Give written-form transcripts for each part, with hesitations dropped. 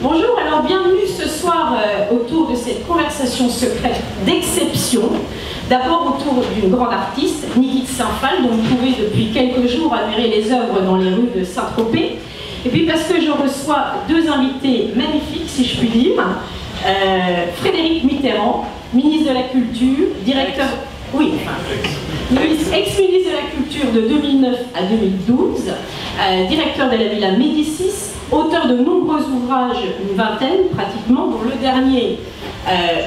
Bonjour, alors bienvenue ce soir autour de cette conversation secrète d'exception. D'abord autour d'une grande artiste, Niki de Saint-Phal, dont vous pouvez depuis quelques jours admirer les œuvres dans les rues de Saint-Tropez. Et puis parce que je reçois deux invités magnifiques, si je puis dire. Frédéric Mitterrand, ministre de la Culture, directeur... Oui, ex-ministre de la Culture de 2009 à 2012, directeur de la Villa Médicis, auteur de nombreux ouvrages, une vingtaine pratiquement, dont le dernier,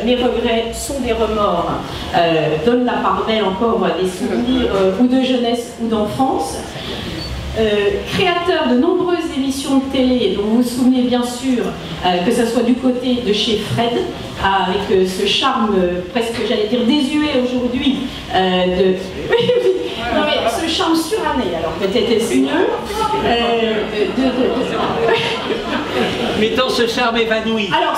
Mes regrets sont des remords, donne la part belle encore des souvenirs ou de jeunesse ou d'enfance. Créateur de nombreuses émissions de télé, dont vous vous souvenez bien sûr, que ce soit du côté de chez Fred, avec ce charme presque, j'allais dire, désuet aujourd'hui, non mais ce charme suranné, alors peut-être est-ce mieux, mettons ce charme évanoui. Alors,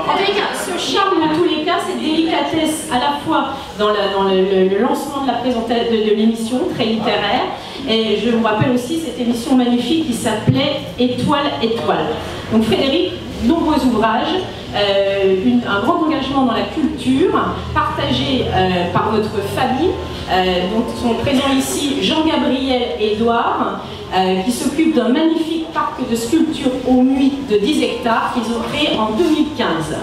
en tous les cas, ce charme, dans tous les cas, cette délicatesse à la fois dans le lancement de la présentation de l'émission, très littéraire, et je vous rappelle aussi cette émission magnifique qui s'appelait Étoile, Étoile. Donc Frédéric, nombreux ouvrages, un grand engagement dans la culture, partagé par votre famille, dont sont présents ici Jean-Gabriel et Édouard, qui s'occupent d'un magnifique parc de sculpture au Muy de 10 hectares qu'ils ont créé en 2015.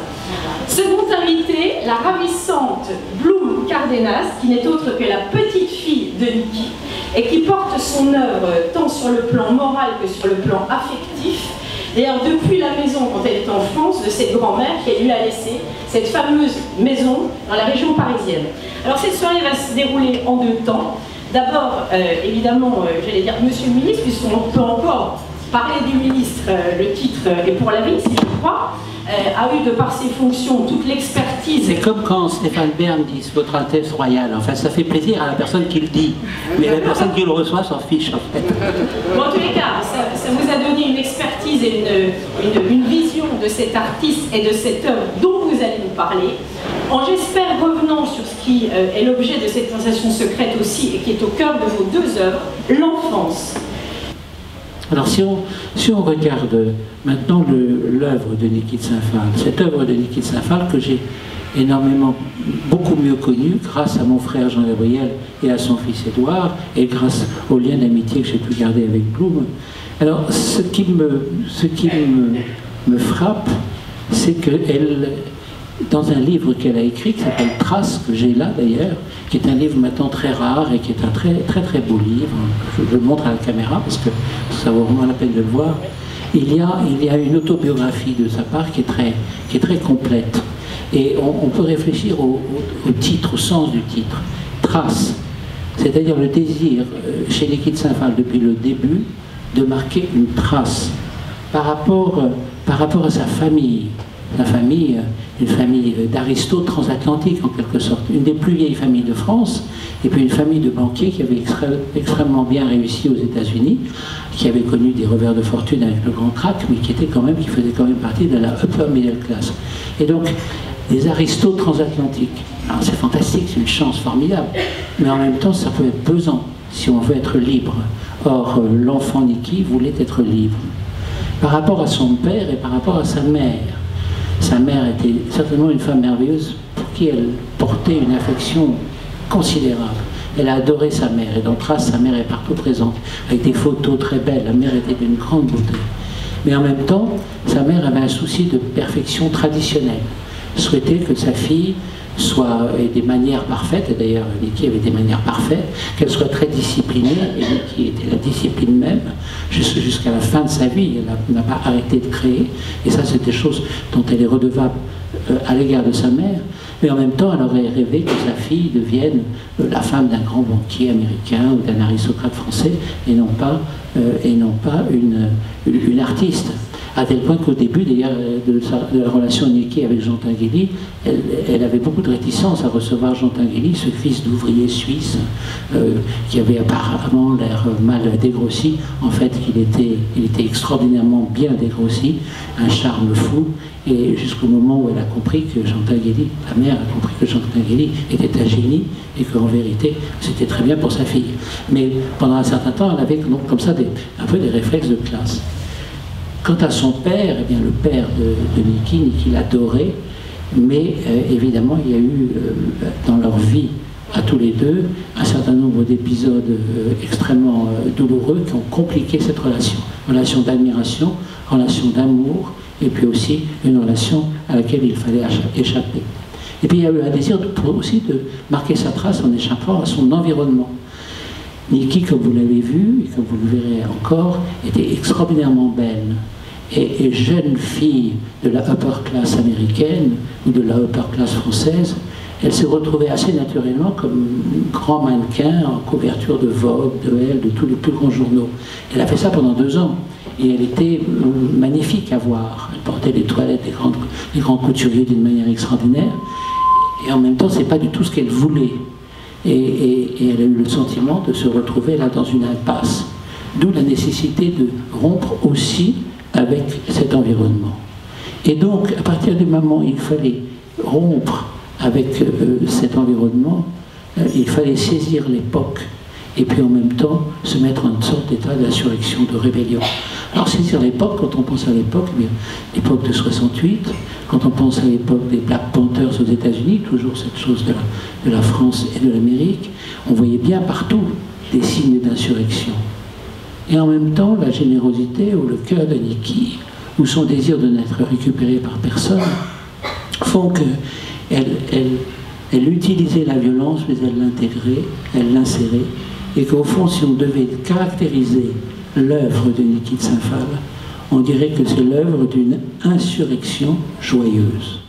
Second invité, la ravissante Bloom Cardenas, qui n'est autre que la petite fille de Niki, et qui porte son œuvre tant sur le plan moral que sur le plan affectif. D'ailleurs, depuis la maison, quand elle est en France, de cette grand-mère qui lui a laissé cette fameuse maison dans la région parisienne. Alors cette soirée va se dérouler en deux temps. D'abord, évidemment, j'allais dire Monsieur le ministre, puisqu'on peut encore parler du ministre, le titre est pour la vie, si je crois, a eu de par ses fonctions toute l'expertise. C'est comme quand Stéphane Bern dit Votre Altesse Royale. Enfin, ça fait plaisir à la personne qui le dit, mais la personne qui le reçoit s'en fiche en fait. Bon, en tous les cas, ça vous a donné une expertise et une vision de cet artiste et de cette œuvre dont vous allez nous parler. En j'espère revenant sur ce qui est l'objet de cette conversation secrète aussi et qui est au cœur de vos deux œuvres, l'enfance. Alors si on regarde maintenant l'œuvre de Niki de Saint-Phal, cette œuvre de Niki de Saint-Phal que j'ai beaucoup mieux connue grâce à mon frère Jean-Gabriel et à son fils Édouard, et grâce au lien d'amitié que j'ai pu garder avec Bloom. Alors ce qui me frappe, c'est qu'elle, dans un livre qu'elle a écrit, qui s'appelle Traces, que j'ai là d'ailleurs, qui est un livre maintenant très rare et qui est un très beau livre. Je le montre à la caméra parce que ça vaut vraiment la peine de le voir. Il y a une autobiographie de sa part qui est très complète. Et on peut réfléchir au titre, au sens du titre. Traces, c'est-à-dire le désir chez Niki de Saint-Phal depuis le début de marquer une trace par rapport à sa famille. Une famille d'aristotes transatlantiques en quelque sorte, une des plus vieilles familles de France, et puis une famille de banquiers qui avait extrêmement bien réussi aux États-Unis, qui avait connu des revers de fortune avec le grand crack, mais qui faisait quand même partie de la upper middle class. Et donc, des aristotes transatlantiques. Alors c'est fantastique, c'est une chance formidable, mais en même temps ça peut être pesant si on veut être libre. Or, l'enfant Niki voulait être libre. Par rapport à son père et par rapport à sa mère. Sa mère était certainement une femme merveilleuse pour qui elle portait une affection considérable. Elle a adoré sa mère, et dans Traces, sa mère est partout présente, avec des photos très belles. La mère était d'une grande beauté. Mais en même temps, sa mère avait un souci de perfection traditionnelle. Souhaitait que sa fille ait des manières parfaites, et d'ailleurs Niki avait des manières parfaites, qu'elle soit très disciplinée, et Niki était la discipline même, jusqu'à la fin de sa vie, elle n'a pas arrêté de créer, et ça c'est des choses dont elle est redevable à l'égard de sa mère, mais en même temps elle aurait rêvé que sa fille devienne la femme d'un grand banquier américain ou d'un aristocrate français, et non pas une artiste. À tel point qu'au début d'ailleurs de la relation de Niki avec Jean Tinguely, elle avait beaucoup de réticence à recevoir Jean Tinguely, ce fils d'ouvrier suisse qui avait apparemment l'air mal dégrossi. En fait, il était extraordinairement bien dégrossi, un charme fou, et jusqu'au moment où elle a compris que Jean Tinguely, la mère a compris que Jean Tinguely était un génie et qu'en vérité c'était très bien pour sa fille. Mais pendant un certain temps, elle avait donc comme ça un peu des réflexes de classe. Quant à son père, eh bien, le père de Niki l'adorait, mais évidemment, il y a eu dans leur vie, à tous les deux, un certain nombre d'épisodes extrêmement douloureux qui ont compliqué cette relation. Relation d'admiration, relation d'amour, et puis aussi une relation à laquelle il fallait échapper. Et puis il y a eu un désir aussi de marquer sa trace en échappant à son environnement. Niki, comme vous l'avez vu, et comme vous le verrez encore, était extraordinairement belle. Et jeune fille de la upper class américaine ou de la upper class française, elle s'est retrouvée assez naturellement comme grand mannequin en couverture de Vogue, de Elle, de tous les plus grands journaux. Elle a fait ça pendant 2 ans. Et elle était magnifique à voir. Elle portait les toilettes des grands couturiers d'une manière extraordinaire. Et en même temps, c'est pas du tout ce qu'elle voulait. Et elle a eu le sentiment de se retrouver là dans une impasse. D'où la nécessité de rompre aussi avec cet environnement. Et donc, à partir du moment où il fallait rompre avec cet environnement, il fallait saisir l'époque et puis en même temps se mettre en une sorte d'état d'insurrection, de rébellion. Alors saisir l'époque, quand on pense à l'époque, l'époque de 68, quand on pense à l'époque des Black Panthers aux États-Unis, toujours cette chose de la France et de l'Amérique, on voyait bien partout des signes d'insurrection. Et en même temps, la générosité ou le cœur de Niki, ou son désir de n'être récupéré par personne, font qu'elle utilisait la violence, mais elle l'intégrait, elle l'insérait, et qu'au fond, si on devait caractériser l'œuvre de Niki de Saint-Phal, on dirait que c'est l'œuvre d'une insurrection joyeuse.